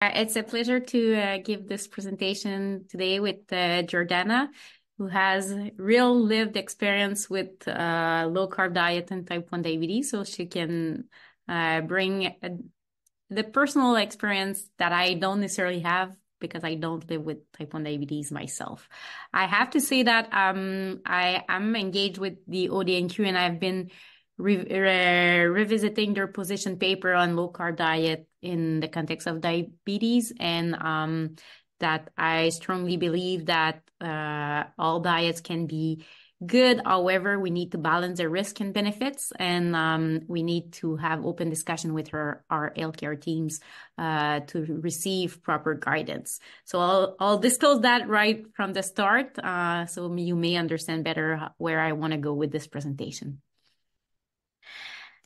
It's a pleasure to give this presentation today with Jordana, who has real lived experience with low carb diet and type 1 diabetes. So she can bring the personal experience that I don't necessarily have because I don't live with type 1 diabetes myself. I have to say that I am engaged with the ODNQ and I've been revisiting their position paper on low carb diet in the context of diabetes, and that I strongly believe that all diets can be good. However, we need to balance the risk and benefits, and we need to have open discussion with our healthcare teams to receive proper guidance. So I'll disclose that right from the start, so you may understand better where I want to go with this presentation.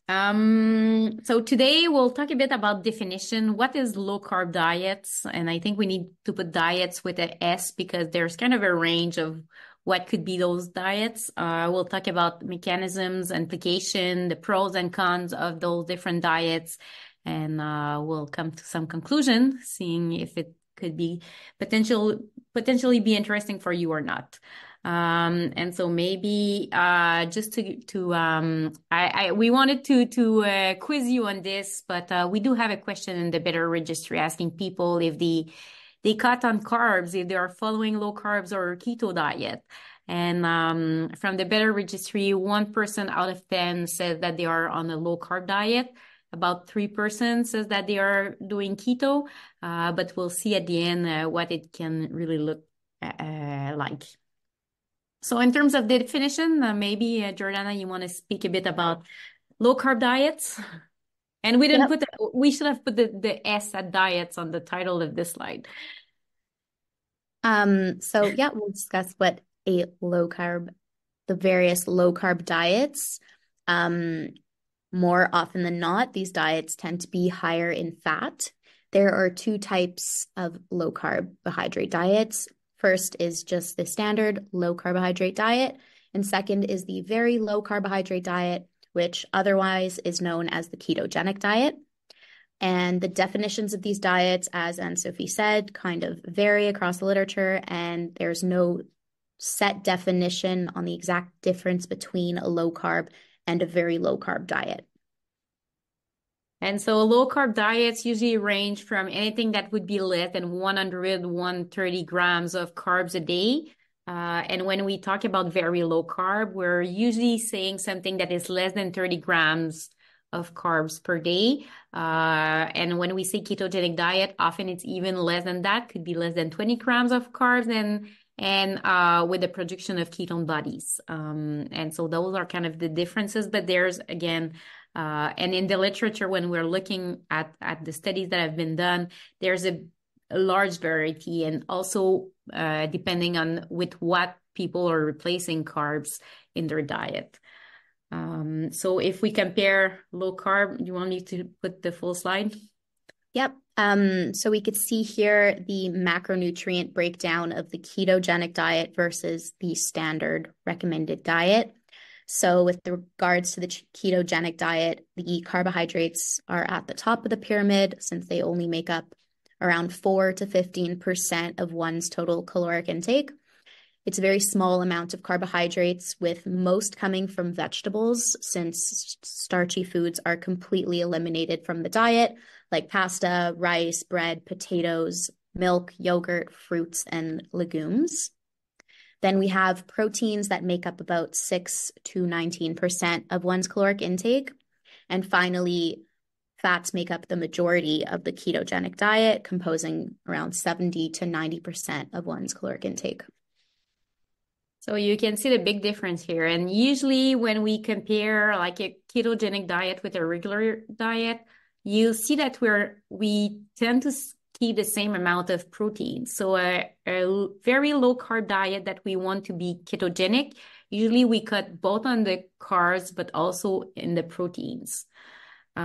So today we'll talk a bit about definition. What is low carb diets? And I think we need to put diets with an S because there's kind of a range of what could be those diets. We'll talk about mechanisms, implication, the pros and cons of those different diets, and we'll come to some conclusion, seeing if it could be potentially be interesting for you or not. And so maybe just we wanted to quiz you on this, but we do have a question in the Better Registry asking people if they cut on carbs, if they are following low carbs or keto diet. And from the Better Registry, 1% out of 10 says that they are on a low carb diet. About 3% says that they are doing keto, but we'll see at the end what it can really look like. So in terms of the definition, maybe Jordana, you want to speak a bit about low carb diets? And we didn't we should have put the S at diets on the title of this slide. So yeah, we'll discuss what the various low carb diets. More often than not, these diets tend to be higher in fat. There are two types of low carbohydrate diets. First is just the standard low carbohydrate diet, and second is the very low carbohydrate diet, which otherwise is known as the ketogenic diet. And the definitions of these diets, as Anne-Sophie said, kind of vary across the literature, and there's no set definition on the exact difference between a low carb and a very low carb diet. And so low carb diets usually range from anything that would be less than 100, 130 grams of carbs a day. And when we talk about very low carb, we're usually saying something that is less than 30 grams of carbs per day. And when we say ketogenic diet, often it's even less than that, could be less than 20 grams of carbs and with the production of ketone bodies. And so those are kind of the differences, but there's again, and in the literature, when we're looking at the studies that have been done, there's a large variety, and also depending on with what people are replacing carbs in their diet. So if we compare low carb, you want me to put the full slide? Yep. So we could see here the macronutrient breakdown of the ketogenic diet versus the standard recommended diet. So with regards to the ketogenic diet, the carbohydrates are at the top of the pyramid since they only make up around 4 to 15% of one's total caloric intake. It's a very small amount of carbohydrates, with most coming from vegetables, since starchy foods are completely eliminated from the diet, like pasta, rice, bread, potatoes, milk, yogurt, fruits, and legumes. Then we have proteins that make up about 6 to 19% of one's caloric intake. And finally, fats make up the majority of the ketogenic diet, composing around 70 to 90% of one's caloric intake. So you can see the big difference here. And usually when we compare like a ketogenic diet with a regular diet, you see that we tend to keep the same amount of protein. So a very low carb diet that we want to be ketogenic, usually we cut both on the carbs, but also in the proteins. You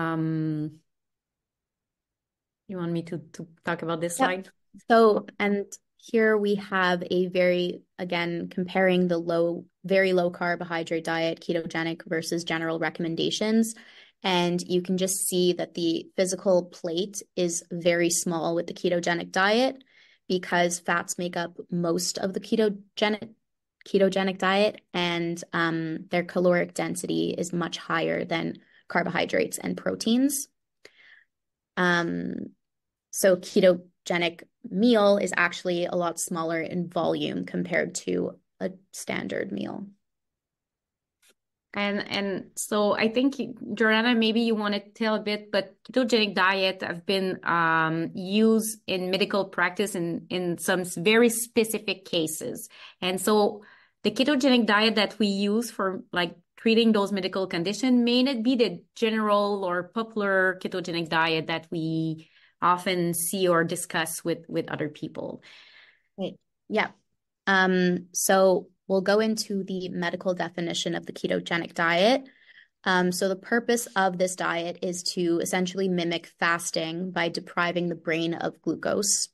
want me to talk about this slide? So, and here we have again, comparing the very low carbohydrate diet, ketogenic versus general recommendations. And you can just see that the physical plate is very small with the ketogenic diet because fats make up most of the ketogenic diet, and their caloric density is much higher than carbohydrates and proteins. So ketogenic meal is actually a lot smaller in volume compared to a standard meal. And so I think Jordana, maybe you want to tell a bit, but ketogenic diet have been used in medical practice in some very specific cases. And so the ketogenic diet that we use for like treating those medical conditions may not be the general or popular ketogenic diet that we often see or discuss with other people. Right. Yeah. So we'll go into the medical definition of the ketogenic diet. So the purpose of this diet is to essentially mimic fasting by depriving the brain of glucose.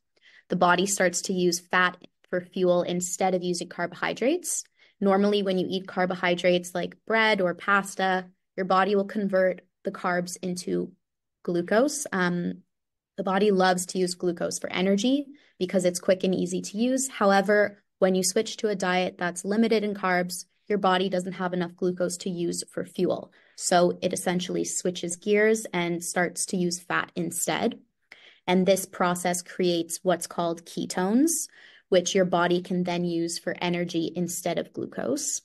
The body starts to use fat for fuel instead of using carbohydrates. Normally, when you eat carbohydrates like bread or pasta, your body will convert the carbs into glucose. The body loves to use glucose for energy because it's quick and easy to use. However, when you switch to a diet that's limited in carbs, your body doesn't have enough glucose to use for fuel. So it essentially switches gears and starts to use fat instead. And this process creates what's called ketones, which your body can then use for energy instead of glucose.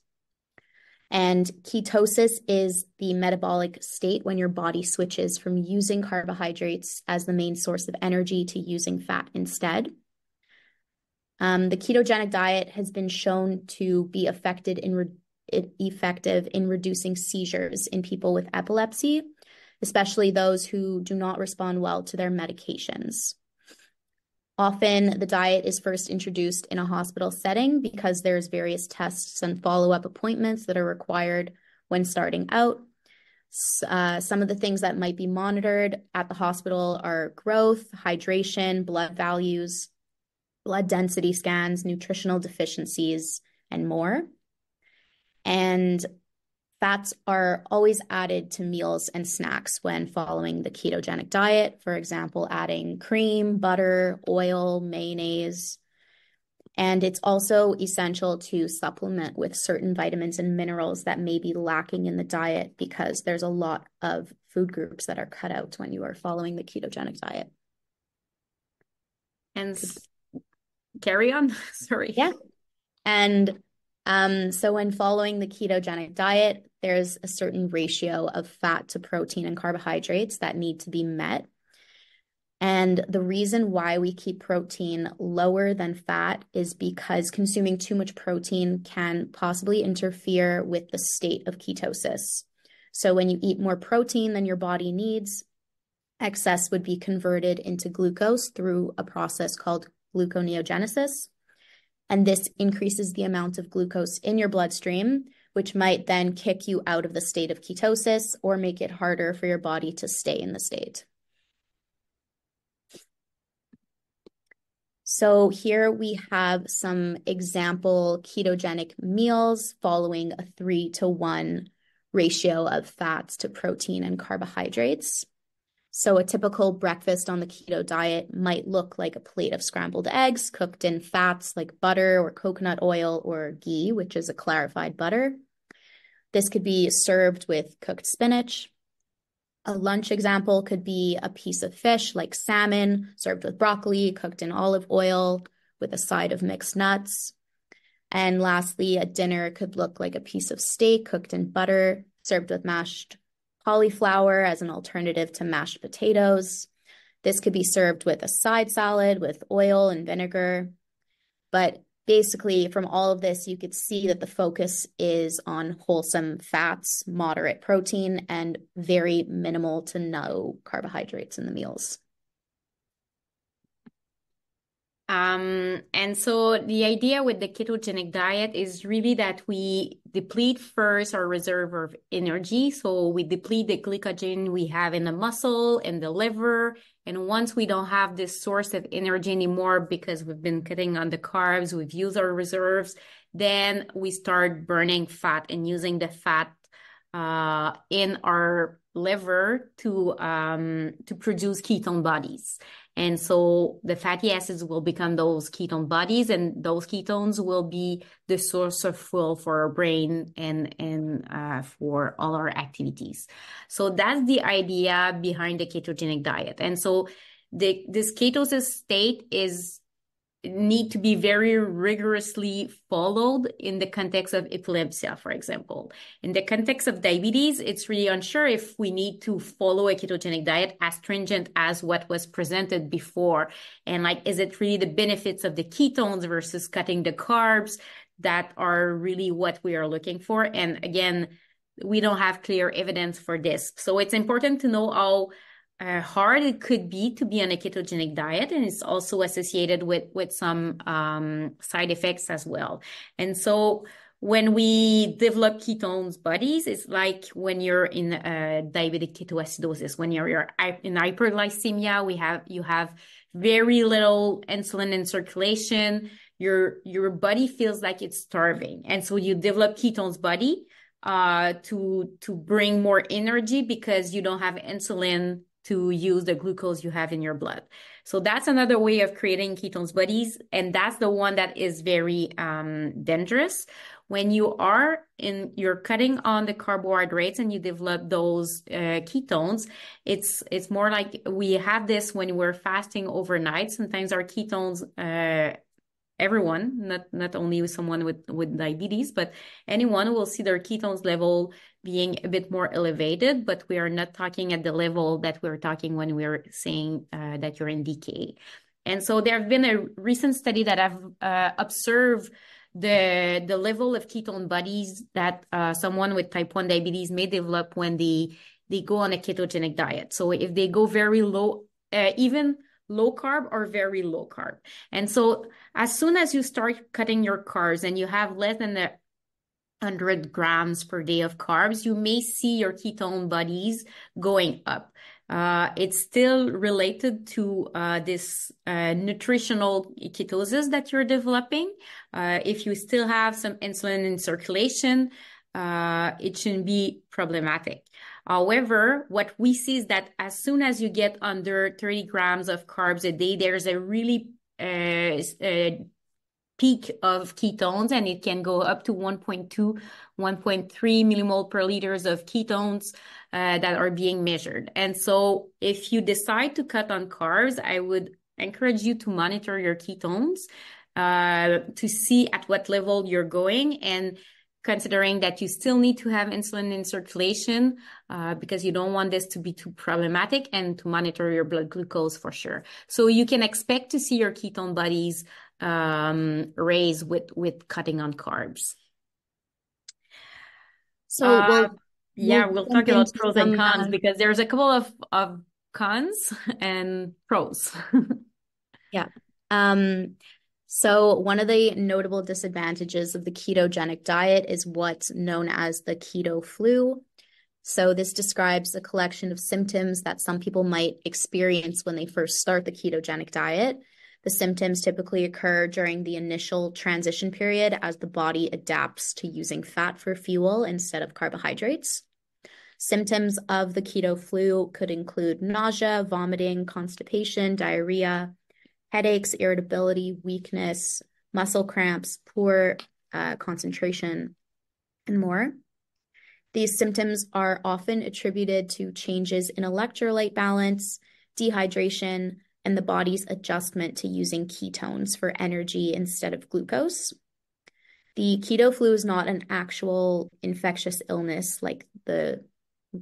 And ketosis is the metabolic state when your body switches from using carbohydrates as the main source of energy to using fat instead. The ketogenic diet has been shown to be effective in reducing seizures in people with epilepsy, especially those who do not respond well to their medications. Often the diet is first introduced in a hospital setting because there's various tests and follow-up appointments that are required when starting out. Some of the things that might be monitored at the hospital are growth, hydration, blood values, blood density scans, nutritional deficiencies, and more. And fats are always added to meals and snacks when following the ketogenic diet. For example, adding cream, butter, oil, mayonnaise. And it's also essential to supplement with certain vitamins and minerals that may be lacking in the diet because there's a lot of food groups that are cut out when you are following the ketogenic diet. And carry on. Sorry. Yeah. And so when following the ketogenic diet, there's a certain ratio of fat to protein and carbohydrates that need to be met. And the reason why we keep protein lower than fat is because consuming too much protein can possibly interfere with the state of ketosis. So when you eat more protein than your body needs, excess would be converted into glucose through a process called gluconeogenesis. And this increases the amount of glucose in your bloodstream, which might then kick you out of the state of ketosis or make it harder for your body to stay in the state. So here we have some example ketogenic meals following a 3-to-1 ratio of fats to protein and carbohydrates. So a typical breakfast on the keto diet might look like a plate of scrambled eggs cooked in fats like butter or coconut oil or ghee, which is a clarified butter. This could be served with cooked spinach. A lunch example could be a piece of fish like salmon served with broccoli, cooked in olive oil with a side of mixed nuts. And lastly, a dinner could look like a piece of steak cooked in butter, served with mashed cauliflower as an alternative to mashed potatoes. This could be served with a side salad with oil and vinegar. But basically, from all of this, you could see that the focus is on wholesome fats, moderate protein, and very minimal to no carbohydrates in the meals. And so the idea with the ketogenic diet is really that we deplete first our reserve of energy. So we deplete the glycogen we have in the muscle and the liver. And once we don't have this source of energy anymore because we've been cutting on the carbs, we've used our reserves, then we start burning fat and using the fat in our liver to produce ketone bodies. And so the fatty acids will become those ketone bodies, and those ketones will be the source of fuel for our brain and for all our activities. So that's the idea behind the ketogenic diet. And so this ketosis state need to be very rigorously followed in the context of epilepsy, for example. In the context of diabetes, it's really unsure if we need to follow a ketogenic diet as stringent as what was presented before. And like, is it really the benefits of the ketones versus cutting the carbs that are really what we are looking for? And again, we don't have clear evidence for this. So it's important to know how hard it could be to be on a ketogenic diet, and it's also associated with some side effects as well. And so when we develop ketones bodies, it's like when you're in diabetic ketoacidosis, when you're in hyperglycemia, you have very little insulin in circulation. Your body feels like it's starving, and so you develop ketones body to bring more energy because you don't have insulin to use the glucose you have in your blood. So that's another way of creating ketones bodies. And that's the one that is very dangerous. When you're cutting on the carbohydrates and you develop those ketones, it's more like we have this when we're fasting overnight. Sometimes our ketones, everyone, not only someone with diabetes, but anyone will see their ketones level being a bit more elevated, but we are not talking at the level that we're talking when we're saying that you're in decay. And so there have been a recent study that have observed the level of ketone bodies that someone with type 1 diabetes may develop when they go on a ketogenic diet. So if they go very low, even low carb or very low carb. And so as soon as you start cutting your carbs and you have less than 100 grams per day of carbs, you may see your ketone bodies going up. It's still related to this nutritional ketosis that you're developing. If you still have some insulin in circulation, it shouldn't be problematic. However, what we see is that as soon as you get under 30 grams of carbs a day, there's a really peak of ketones, and it can go up to 1.2, 1.3 millimole per liters of ketones that are being measured. And so if you decide to cut on carbs, I would encourage you to monitor your ketones to see at what level you're going, and considering that you still need to have insulin in circulation because you don't want this to be too problematic, and to monitor your blood glucose for sure. So you can expect to see your ketone bodies raise with cutting on carbs. So we'll talk about pros and cons because there's a couple of cons and pros. Yeah. So one of the notable disadvantages of the ketogenic diet is what's known as the keto flu. So this describes a collection of symptoms that some people might experience when they first start the ketogenic diet. The symptoms typically occur during the initial transition period as the body adapts to using fat for fuel instead of carbohydrates. Symptoms of the keto flu could include nausea, vomiting, constipation, diarrhea, headaches, irritability, weakness, muscle cramps, poor concentration, and more. These symptoms are often attributed to changes in electrolyte balance, dehydration, and the body's adjustment to using ketones for energy instead of glucose. The keto flu is not an actual infectious illness like the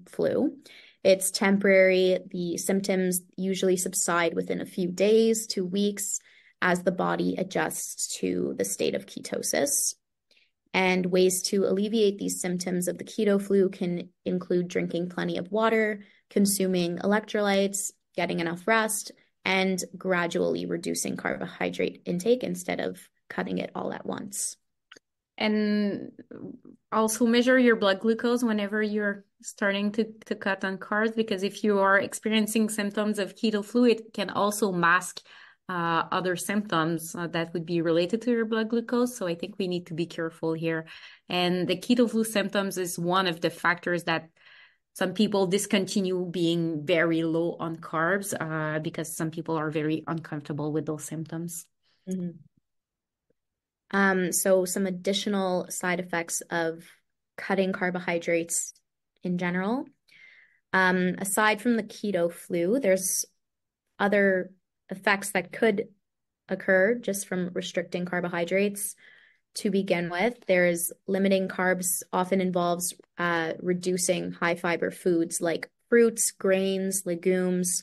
flu. It's temporary. The symptoms usually subside within a few days to weeks as the body adjusts to the state of ketosis. And ways to alleviate these symptoms of the keto flu can include drinking plenty of water, consuming electrolytes, getting enough rest, and gradually reducing carbohydrate intake instead of cutting it all at once. And also measure your blood glucose whenever you're starting to cut on carbs, because if you are experiencing symptoms of keto flu, it can also mask other symptoms that would be related to your blood glucose. So I think we need to be careful here. And the keto flu symptoms is one of the factors that some people discontinue being very low on carbs because some people are very uncomfortable with those symptoms. Mhm. So some additional side effects of cutting carbohydrates in general. Aside from the keto flu, there's other effects that could occur just from restricting carbohydrates. To begin with, there's limiting carbs often involves reducing high fiber foods like fruits, grains, legumes,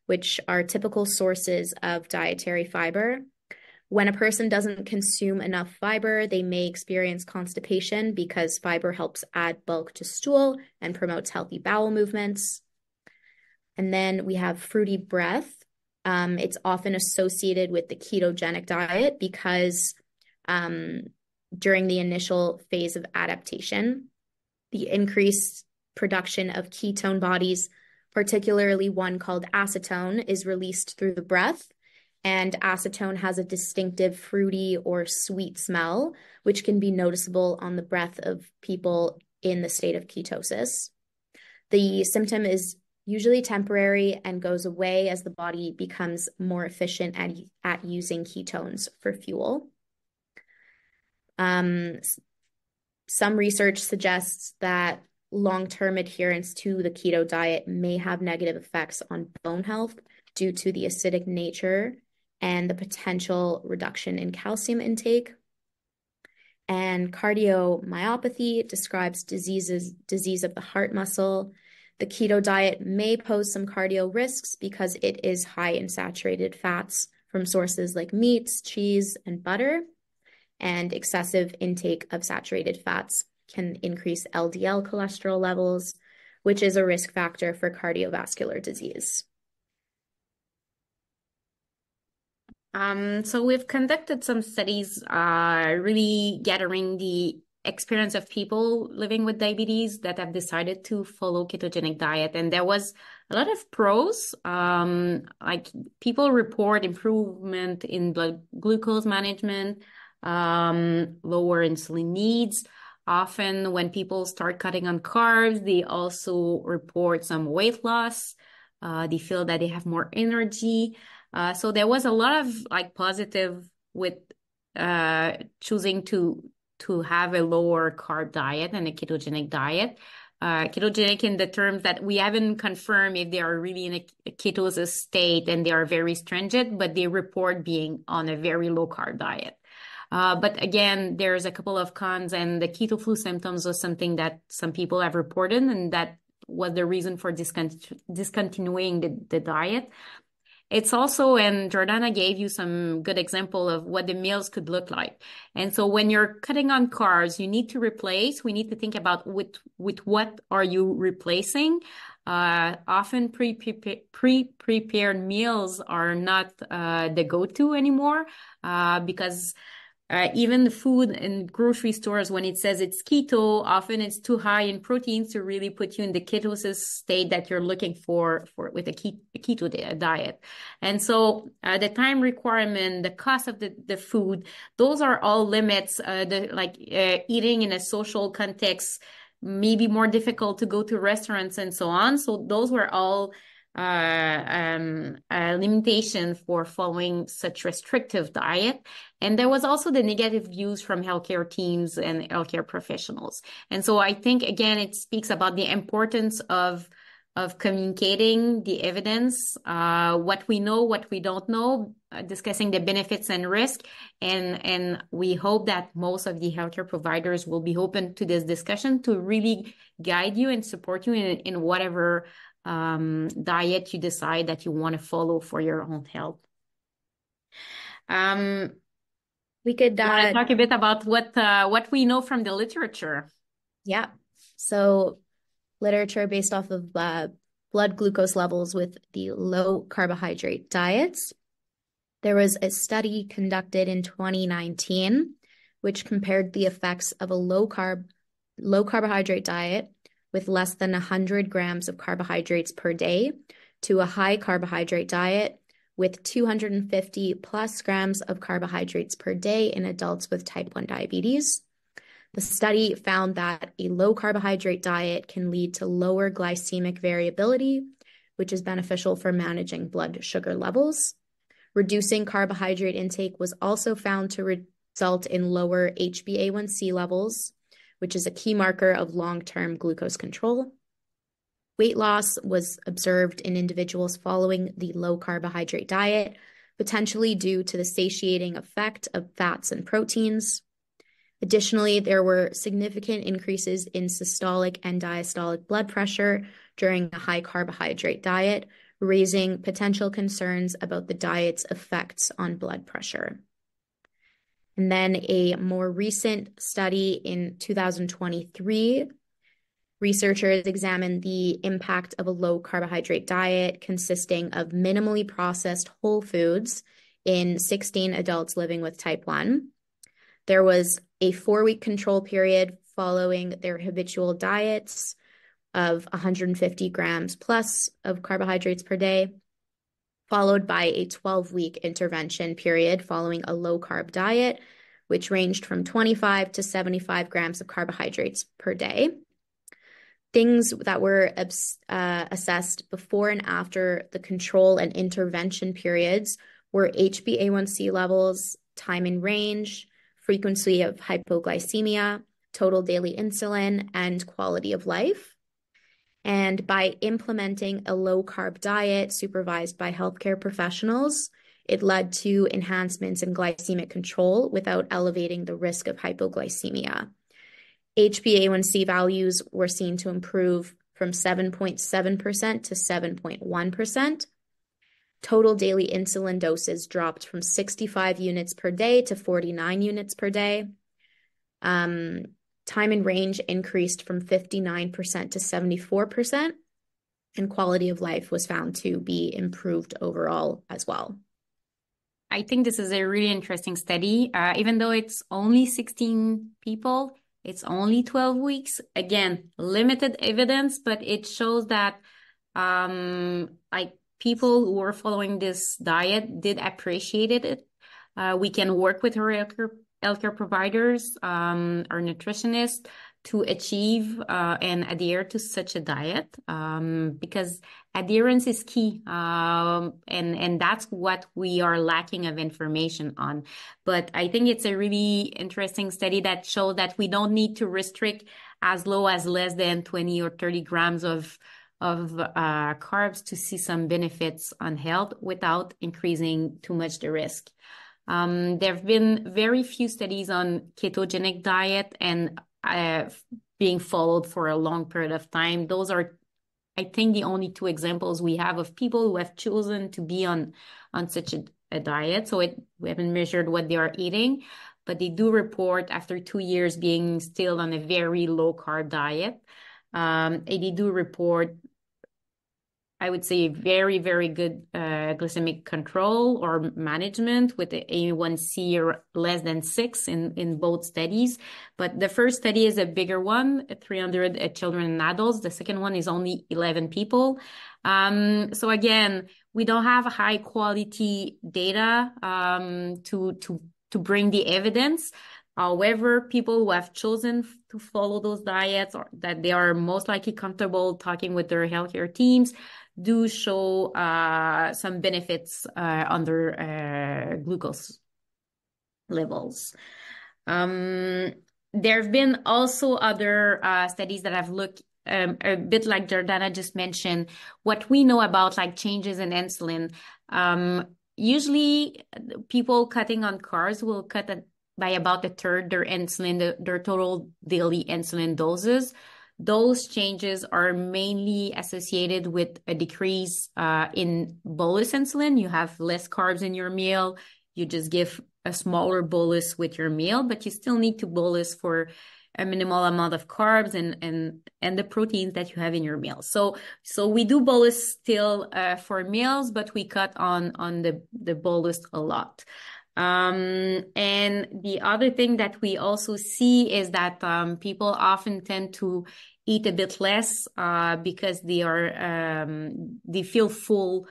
which are typical sources of dietary fiber. When a person doesn't consume enough fiber, they may experience constipation because fiber helps add bulk to stool and promotes healthy bowel movements. And then we have fruity breath. It's often associated with the ketogenic diet because during the initial phase of adaptation, the increased production of ketone bodies, particularly one called acetone, is released through the breath. And acetone has a distinctive fruity or sweet smell, which can be noticeable on the breath of people in the state of ketosis. The symptom is usually temporary and goes away as the body becomes more efficient at using ketones for fuel. Some research suggests that long-term adherence to the keto diet may have negative effects on bone health due to the acidic nature and the potential reduction in calcium intake. And cardiomyopathy describes disease of the heart muscle. The keto diet may pose some cardio risks because it is high in saturated fats from sources like meats, cheese, and butter. And excessive intake of saturated fats can increase LDL cholesterol levels, which is a risk factor for cardiovascular disease. So we've conducted some studies really gathering the experience of people living with diabetes that have decided to follow ketogenic diet. And there was a lot of pros, like people report improvement in blood glucose management, lower insulin needs. Often when people start cutting on carbs, they also report some weight loss. They feel that they have more energy. So there was a lot of like positive with choosing to have a lower carb diet and a ketogenic diet. Ketogenic in the terms that we haven't confirmed if they are really in a ketosis state and they are very stringent, but they report being on a very low carb diet. But again, there's a couple of cons, and the keto flu symptoms was something that some people have reported, and that was the reason for discontinuing the diet. It's also, and Jordana gave you some good example of what the meals could look like. And so when you're cutting on carbs, we need to think about with what are you replacing? Often pre-prepared meals are not the go-to anymore because even the food in grocery stores, when it says it's keto, often it's too high in proteins to really put you in the ketosis state that you're looking for with a keto diet. And so the time requirement, the cost of the food, those are all limits. Eating in a social context may be more difficult to go to restaurants and so on. So those were all limitation for following such restrictive diet. And there was also the negative views from healthcare teams and healthcare professionals. And so I think, again, it speaks about the importance of communicating the evidence, what we know, what we don't know, discussing the benefits and risk. And we hope that most of the healthcare providers will be open to this discussion to really guide you and support you in whatever diet you decide that you want to follow for your own health. We could You want to talk a bit about what we know from the literature? Yeah. So literature based off of blood glucose levels with the low carbohydrate diets. There was a study conducted in 2019, which compared the effects of a low carbohydrate diet with less than 100 grams of carbohydrates per day to a high carbohydrate diet with 250 plus grams of carbohydrates per day in adults with type 1 diabetes. The study found that a low carbohydrate diet can lead to lower glycemic variability, which is beneficial for managing blood sugar levels. Reducing carbohydrate intake was also found to result in lower HbA1c levels, which is a key marker of long-term glucose control. Weight loss was observed in individuals following the low carbohydrate diet, potentially due to the satiating effect of fats and proteins. Additionally, there were significant increases in systolic and diastolic blood pressure during a high carbohydrate diet, raising potential concerns about the diet's effects on blood pressure. And then a more recent study in 2023, researchers examined the impact of a low carbohydrate diet consisting of minimally processed whole foods in 16 adults living with type 1. There was a 4-week control period following their habitual diets of 150 grams plus of carbohydrates per day, followed by a 12-week intervention period following a low-carb diet, which ranged from 25 to 75 grams of carbohydrates per day. Things that were assessed before and after the control and intervention periods were HbA1c levels, time in range, frequency of hypoglycemia, total daily insulin, and quality of life. And by implementing a low-carb diet supervised by healthcare professionals, it led to enhancements in glycemic control without elevating the risk of hypoglycemia. HbA1c values were seen to improve from 7.7% to 7.1%. Total daily insulin doses dropped from 65 units per day to 49 units per day. Time in range increased from 59% to 74%, and quality of life was found to be improved overall as well. I think this is a really interesting study. Even though it's only 16 people, it's only 12 weeks. Again, limited evidence, but it shows that like people who are following this diet did appreciate it. We can work with our healthcare providers, our nutritionists, to achieve and adhere to such a diet, because adherence is key, and that's what we are lacking of information on. But I think it's a really interesting study that showed that we don't need to restrict as low as less than 20 or 30 grams of carbs to see some benefits on health without increasing too much the risk. There have been very few studies on ketogenic diet and being followed for a long period of time. Those are, I think, the only 2 examples we have of people who have chosen to be on such a diet. So we haven't measured what they are eating, but they do report after 2 years being still on a very low carb diet. And they do report, I would say, very, very good glycemic control or management with the A1C or less than 6 in both studies. But the first study is a bigger one, 300 children and adults. The second one is only 11 people. So again, we don't have high quality data to bring the evidence. However, people who have chosen to follow those diets, or that they are most likely comfortable talking with their healthcare teams, do show some benefits on their glucose levels. There have been also other studies that have looked a bit like Jordana just mentioned, what we know about like changes in insulin. Usually people cutting on carbs will cut by about 1/3 their insulin, their total daily insulin doses. Those changes are mainly associated with a decrease in bolus insulin. You have less carbs in your meal. You just give a smaller bolus with your meal, but you still need to bolus for a minimal amount of carbs and the proteins that you have in your meal. So we do bolus still for meals, but we cut on the bolus a lot. And the other thing that we also see is that people often tend to eat a bit less because they feel full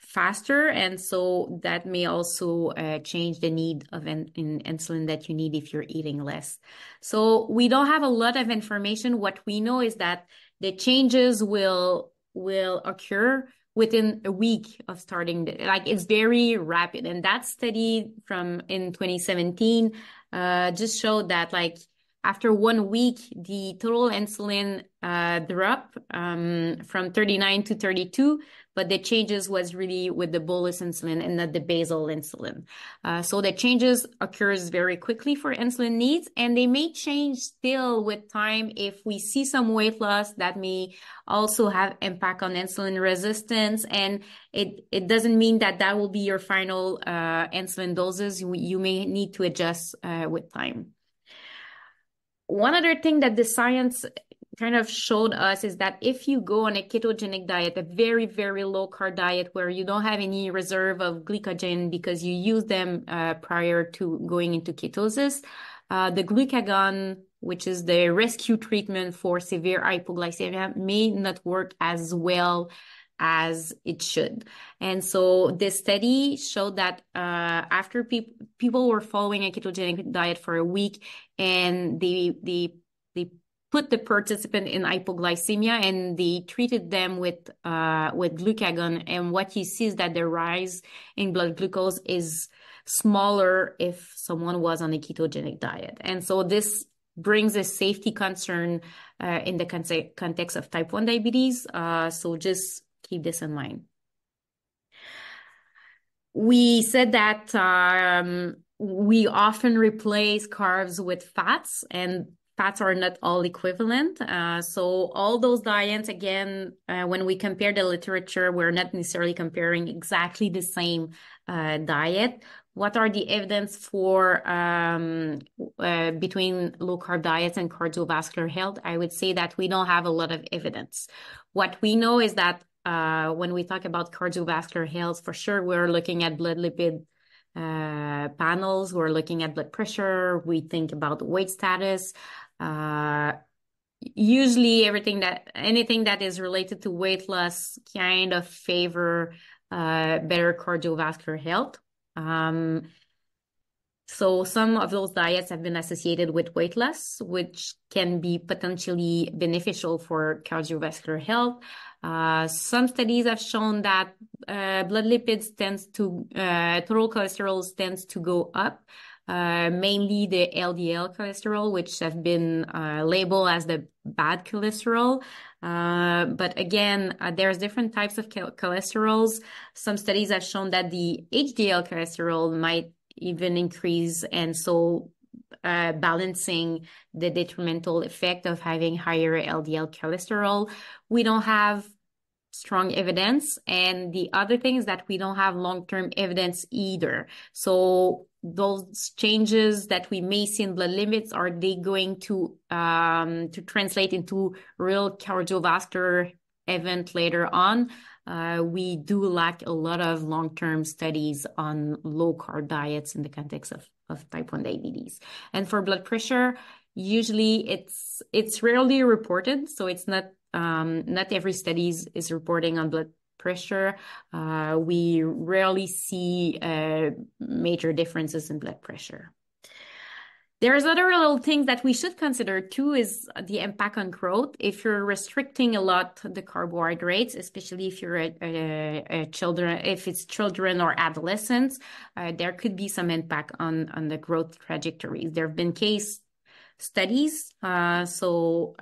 faster, and so that may also change the need of in insulin that you need if you're eating less. So we don't have a lot of information. What we know is that the changes will occur within a week of starting like it's very rapid. And that study from in 2017 just showed that like after 1 week, the total insulin dropped from 39 to 32, but the changes was really with the bolus insulin and not the basal insulin. So the changes occurs very quickly for insulin needs, and they may change still with time. If we see some weight loss, that may also have impact on insulin resistance, and it doesn't mean that that will be your final insulin doses. You may need to adjust with time. One other thing that the science kind of showed us is that if you go on a ketogenic diet, a very, very low carb diet where you don't have any reserve of glycogen because you use them prior to going into ketosis, the glucagon, which is the rescue treatment for severe hypoglycemia, may not work as well as it should. And so this study showed that after people were following a ketogenic diet for a week, and they put the participant in hypoglycemia and they treated them with glucagon, and what you see is that the rise in blood glucose is smaller if someone was on a ketogenic diet. And so this brings a safety concern in the context of type 1 diabetes. So just keep this in mind. We said that we often replace carbs with fats, and fats are not all equivalent. So all those diets, again, when we compare the literature, we're not necessarily comparing exactly the same diet. What are the evidence for between low-carb diets and cardiovascular health? I would say that we don't have a lot of evidence. What we know is that when we talk about cardiovascular health, for sure, we're looking at blood lipid panels. We're looking at blood pressure. We think about weight status. Usually anything that is related to weight loss kind of favor better cardiovascular health. So some of those diets have been associated with weight loss, which can be potentially beneficial for cardiovascular health. Some studies have shown that blood lipids total cholesterol tends to go up, mainly the LDL cholesterol, which have been labeled as the bad cholesterol. But again, there's different types of cholesterols. Some studies have shown that the HDL cholesterol might even increase, and so balancing the detrimental effect of having higher LDL cholesterol. We don't have strong evidence, and the other thing is that we don't have long-term evidence either. So those changes that we may see in blood limits, are they going to translate into real cardiovascular event later on? We do lack a lot of long-term studies on low-carb diets in the context of type 1 diabetes. And for blood pressure, usually it's rarely reported, so it's not every study is reporting on blood pressure. We rarely see major differences in blood pressure. There's other little things that we should consider too, is the impact on growth. If you're restricting a lot the carbohydrates, especially if you're if it's children or adolescents, there could be some impact on the growth trajectories. There have been case studies. Example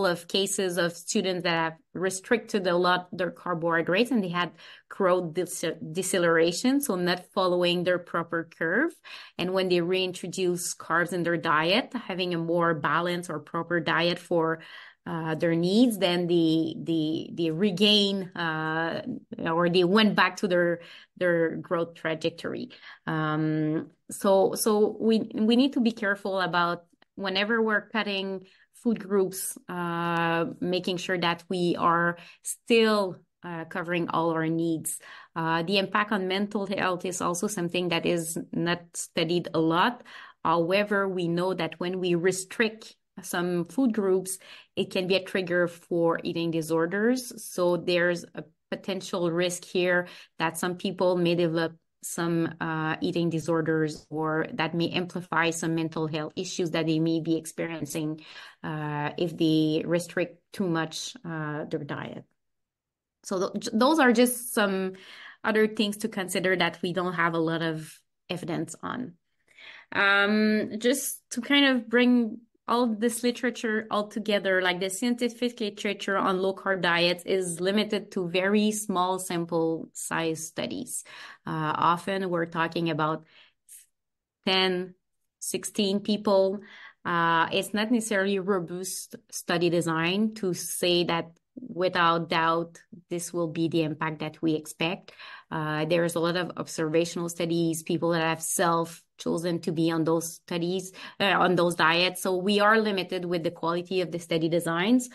of cases of students that have restricted a lot their carbohydrates and they had growth deceleration, so not following their proper curve. And when they reintroduce carbs in their diet, having a more balanced or proper diet for their needs, then they regain or they went back to their growth trajectory. So we need to be careful about whenever we're cutting food groups, making sure that we are still covering all our needs. The impact on mental health is also something that is not studied a lot. However, we know that when we restrict some food groups, it can be a trigger for eating disorders. So there's a potential risk here that some people may develop some eating disorders, or that may amplify some mental health issues that they may be experiencing if they restrict too much their diet. So those are just some other things to consider that we don't have a lot of evidence on. Just to kind of bring all this literature all together, like the scientific literature on low-carb diets is limited to very small sample size studies. Often we're talking about 10, 16 people. It's not necessarily robust study design to say that without doubt this will be the impact that we expect. There's a lot of observational studies, people that have chosen to be on those studies, on those diets. So we are limited with the quality of the study designs.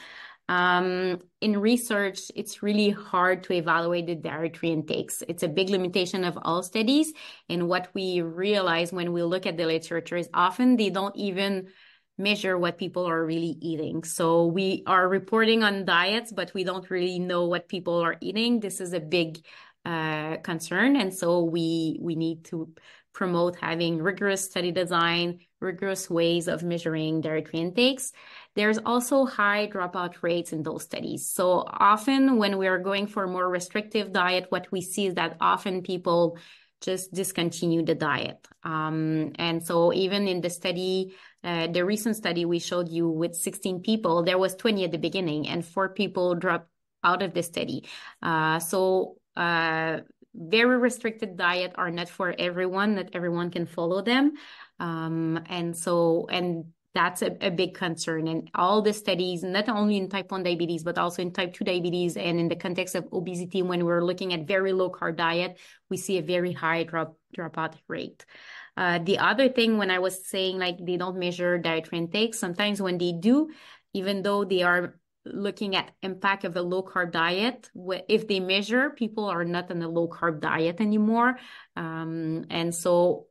In research, it's really hard to evaluate the dietary intakes. It's a big limitation of all studies. And what we realize when we look at the literature is often they don't even measure what people are really eating. So we are reporting on diets, but we don't really know what people are eating. This is a big concern. And so we need to promote having rigorous study design, rigorous ways of measuring dietary intakes. There's also high dropout rates in those studies. So often when we are going for a more restrictive diet, what we see is that often people just discontinue the diet. And so even in the study, the recent study we showed you with 16 people, there was 20 at the beginning and 4 people dropped out of the study. Very restricted diet are not for everyone. Not everyone can follow them. And that's a big concern. And all the studies, not only in type 1 diabetes, but also in type 2 diabetes and in the context of obesity, when we're looking at very low carb diet, we see a very high dropout rate. The other thing, when I was saying like they don't measure dietary intake, sometimes when they do, even though they are looking at impact of a low carb diet, if they measure, people are not on a low carb diet anymore. And so,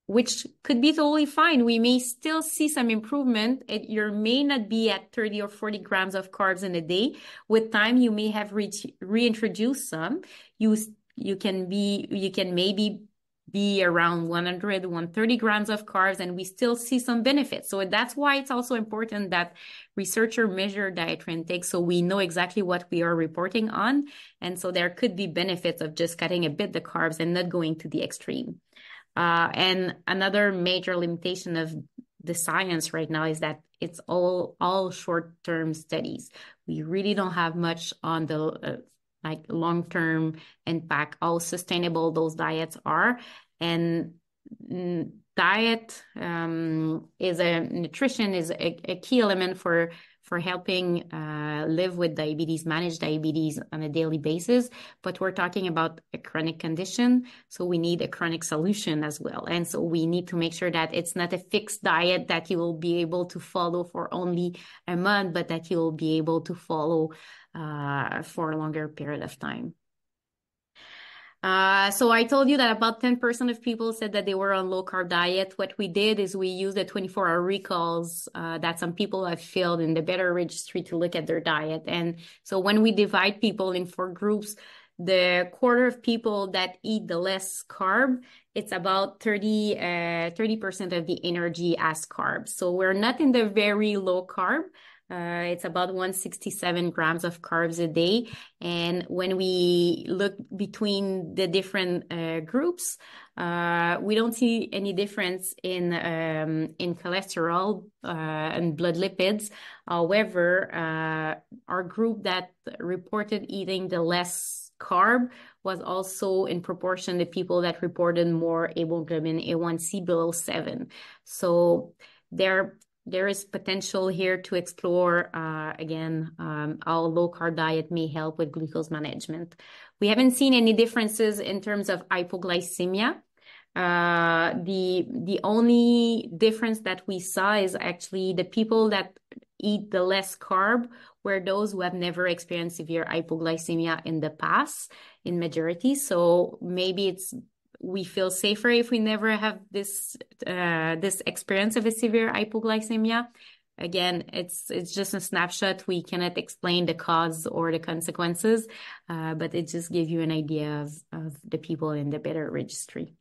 which could be totally fine. We may still see some improvement. You may not be at 30 or 40 grams of carbs in a day. With time, you may have reintroduced some. You can maybe be around 100, 130 grams of carbs, and we still see some benefits. So that's why it's also important that researchers measure dietary intake so we know exactly what we are reporting on. And so there could be benefits of just cutting a bit the carbs and not going to the extreme. And another major limitation of the science right now is that it's all short-term studies. We really don't have much on the like long-term impact, how sustainable those diets are. And nutrition is a key element for helping live with diabetes, manage diabetes on a daily basis. But we're talking about a chronic condition, so we need a chronic solution as well. And so we need to make sure that it's not a fixed diet that you will be able to follow for only a month, but that you will be able to follow for a longer period of time. So I told you that about 10% of people said that they were on low-carb diet. What we did is we used the 24-hour recalls that some people have filled in the Better Registry to look at their diet. And so when we divide people in 4 groups, the quarter of people that eat the less carb, it's about 30% of the energy as carbs. So we're not in the very low carb. It's about 167 grams of carbs a day. And when we look between the different groups, we don't see any difference in cholesterol and blood lipids. However, our group that reported eating the less carb was also in proportion to people that reported more hemoglobin A1C below 7. So there is potential here to explore, again, how low-carb diet may help with glucose management. We haven't seen any differences in terms of hypoglycemia. The only difference that we saw is actually the people that eat the less carb were those who have never experienced severe hypoglycemia in the past, in majority. So maybe we feel safer if we never have this experience of a severe hypoglycemia. again, it's just a snapshot. We cannot explain the cause or the consequences, but it just gives you an idea of the people in the better registry.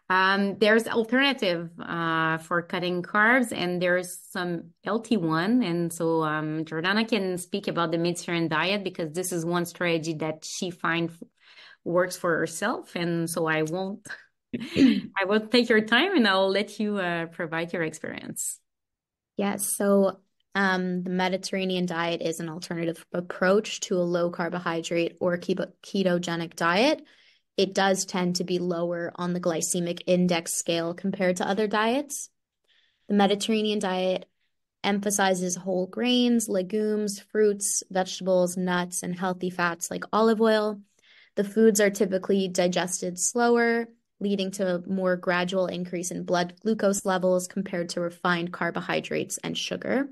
There's alternative for cutting carbs, and there's some healthy one. And so Jordana can speak about the Mediterranean diet because this is one strategy that she finds works for herself. And so I won't take your time, and I'll let you provide your experience. Yes, so the Mediterranean diet is an alternative approach to a low carbohydrate or ketogenic diet. It does tend to be lower on the glycemic index scale compared to other diets. The Mediterranean diet emphasizes whole grains, legumes, fruits, vegetables, nuts, and healthy fats like olive oil. The foods are typically digested slower, leading to a more gradual increase in blood glucose levels compared to refined carbohydrates and sugar.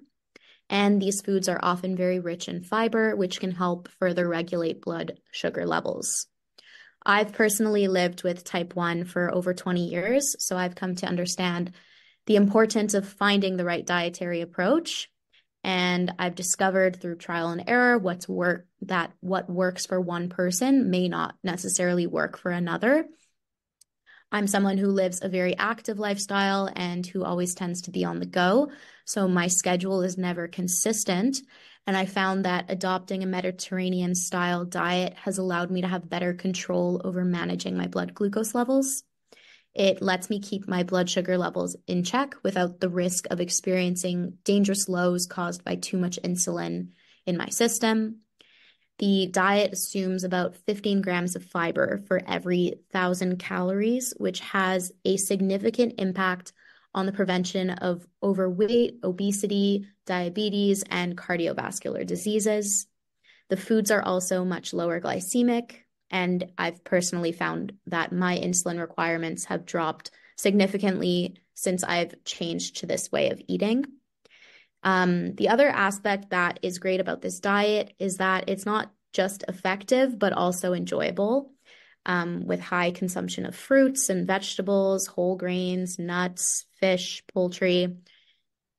And these foods are often very rich in fiber, which can help further regulate blood sugar levels. I've personally lived with type 1 for over 20 years, so I've come to understand the importance of finding the right dietary approach. And I've discovered through trial and error what works for one person may not necessarily work for another. I'm someone who lives a very active lifestyle and who always tends to be on the go. So my schedule is never consistent. And I found that adopting a Mediterranean style diet has allowed me to have better control over managing my blood glucose levels. It lets me keep my blood sugar levels in check without the risk of experiencing dangerous lows caused by too much insulin in my system. The diet assumes about 15 grams of fiber for every 1,000 calories, which has a significant impact on the prevention of overweight, obesity, diabetes, and cardiovascular diseases. The foods are also much lower glycemic, and I've personally found that my insulin requirements have dropped significantly since I've changed to this way of eating. The other aspect that is great about this diet is that it's not just effective, but also enjoyable, with high consumption of fruits and vegetables, whole grains, nuts, fish, poultry.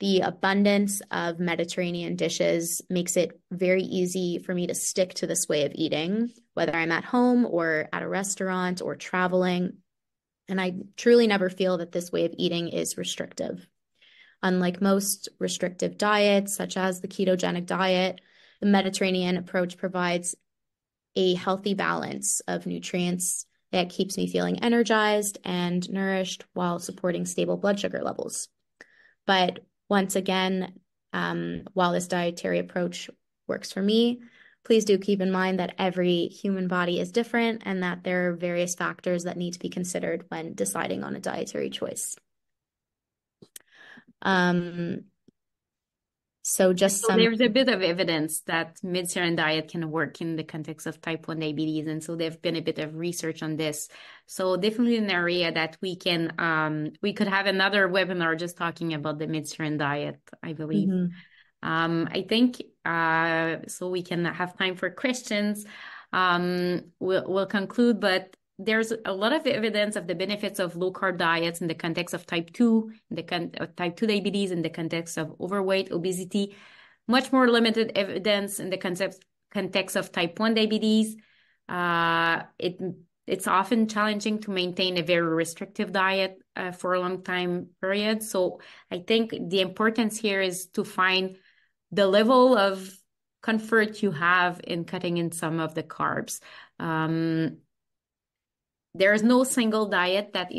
The abundance of Mediterranean dishes makes it very easy for me to stick to this way of eating, whether I'm at home or at a restaurant or traveling. And I truly never feel that this way of eating is restrictive. Unlike most restrictive diets, such as the ketogenic diet, the Mediterranean approach provides a healthy balance of nutrients that keeps me feeling energized and nourished while supporting stable blood sugar levels. But once again, while this dietary approach works for me, please do keep in mind that every human body is different and that there are various factors that need to be considered when deciding on a dietary choice. So just So some. there's a bit of evidence that Mediterranean diet can work in the context of type 1 diabetes. And so there's been a bit of research on this. So definitely an area that we could have another webinar just talking about the Mediterranean diet, I believe. I think so we can have time for questions. We'll conclude, but there's a lot of evidence of the benefits of low carb diets in the context of type 2, in the type 2 diabetes, in the context of overweight, obesity, much more limited evidence in the context of type 1 diabetes. It's often challenging to maintain a very restrictive diet for a long time period. So I think the importance here is to find the level of comfort you have in cutting in some of the carbs. There is no single diet that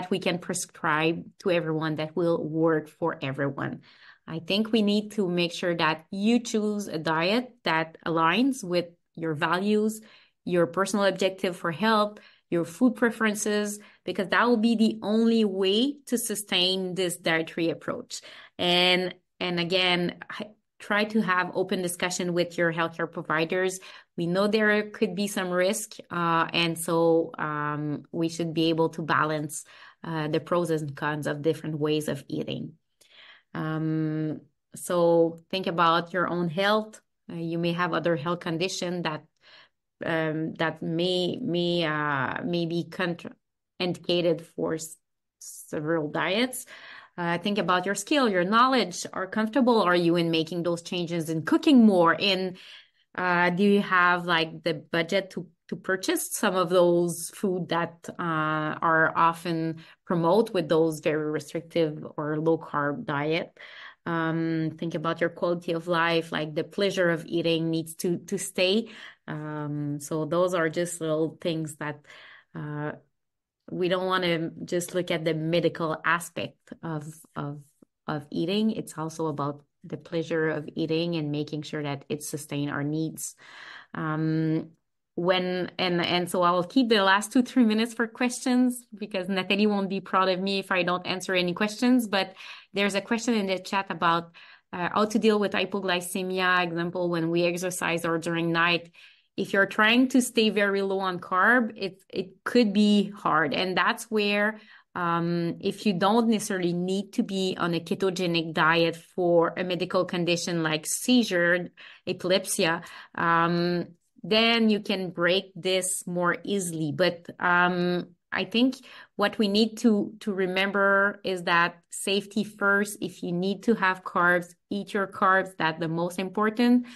we can prescribe to everyone that will work for everyone. I think we need to make sure that you choose a diet that aligns with your values, your personal objective for health, your food preferences, because that will be the only way to sustain this dietary approach. And again, try to have open discussion with your healthcare providers. We know there could be some risk, and so we should be able to balance the pros and cons of different ways of eating. So think about your own health. You may have other health condition that may be contraindicated for several diets. Think about your skill, your knowledge. How comfortable are you in making those changes and cooking more? Do you have like the budget to purchase some of those food that are often promote with those very restrictive or low carb diet? Think about your quality of life, like the pleasure of eating needs to stay. So those are just little things that we don't want to just look at the medical aspect of eating. It's also about the pleasure of eating and making sure that it sustains our needs. So I'll keep the last 2-3 minutes for questions because Nathalie won't be proud of me if I don't answer any questions. But there's a question in the chat about how to deal with hypoglycemia. Example, when we exercise or during night. If you're trying to stay very low on carb, it could be hard, and that's where if you don't necessarily need to be on a ketogenic diet for a medical condition like seizure, epilepsy, then you can break this more easily. But I think what we need to remember is that safety first. If you need to have carbs, eat your carbs. That's the most important.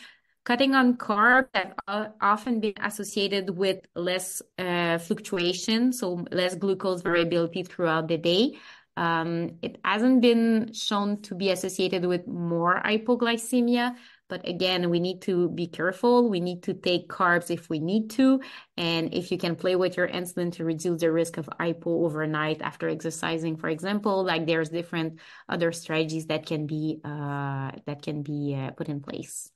Cutting on carbs have often been associated with less fluctuation, so less glucose variability throughout the day. It hasn't been shown to be associated with more hypoglycemia, but again, we need to be careful. We need to take carbs if we need to, and if you can play with your insulin to reduce the risk of hypo overnight after exercising, for example, like there's different other strategies that can be put in place.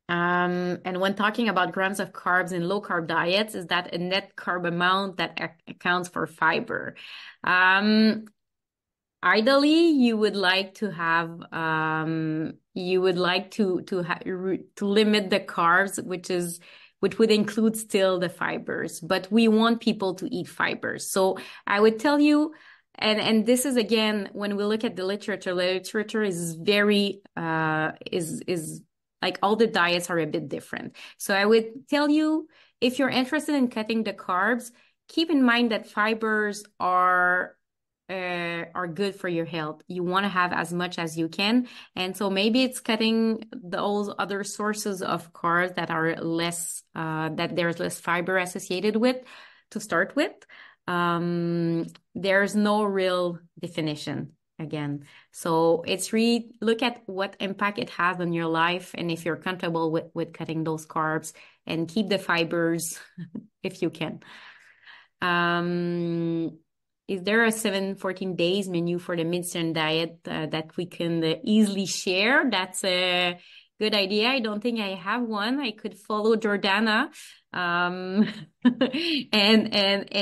And when talking about grams of carbs in low carb diets, is that a net carb amount that accounts for fiber? Ideally, you would like to have to limit the carbs, which would include still the fibers, but we want people to eat fibers. So I would tell you, and this is again when we look at the literature is very is like all the diets are a bit different. So I would tell you, if you're interested in cutting the carbs, keep in mind that fibers are good for your health. You want to have as much as you can. And so maybe it's cutting those other sources of carbs that are less, that there's less fiber associated with to start with. There's no real definition again. So it's really look at what impact it has on your life and if you're comfortable with cutting those carbs and keep the fibers if you can. Is there a 7-14 days menu for the Mediterranean diet that we can easily share? That's a good idea. I don't think I have one. I could follow Jordana and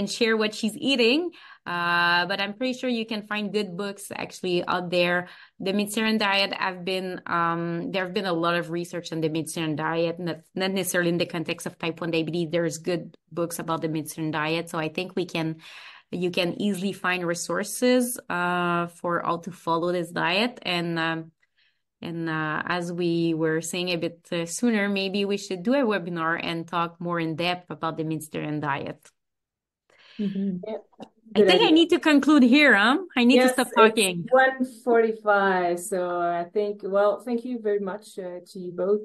share what she's eating. But I'm pretty sure you can find good books actually out there. The Mediterranean diet there have been a lot of research on the Mediterranean diet, not necessarily in the context of type 1 diabetes. There's good books about the Mediterranean diet. So I think you can easily find resources for how to follow this diet. And as we were saying a bit sooner, maybe we should do a webinar and talk more in depth about the Mediterranean diet. Mm-hmm. Yeah, I good think I idea. need to conclude here, huh? I need to Yes, stop it's talking. 1:45. So I think, well, thank you very much to you both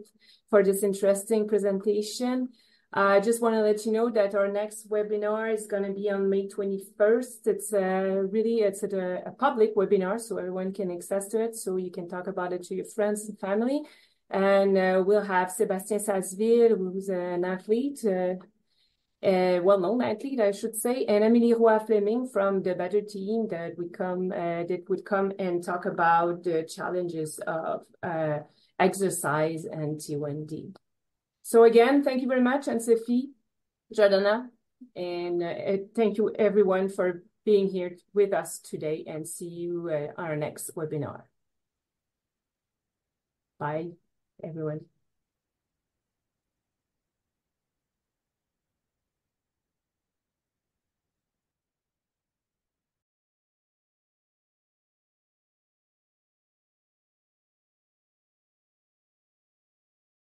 for this interesting presentation. I just want to let you know that our next webinar is going to be on May 21st. It's a public webinar, so everyone can access to it. So you can talk about it to your friends and family. And we'll have Sébastien Salzville, who's an athlete, well-known athlete, I should say, and Amélie Roy-Fleming from the Better team that would come and talk about the challenges of exercise and T1D. So again, thank you very much, Anne-Sophie, Jordana, and thank you everyone for being here with us today, and see you on our next webinar. Bye, everyone.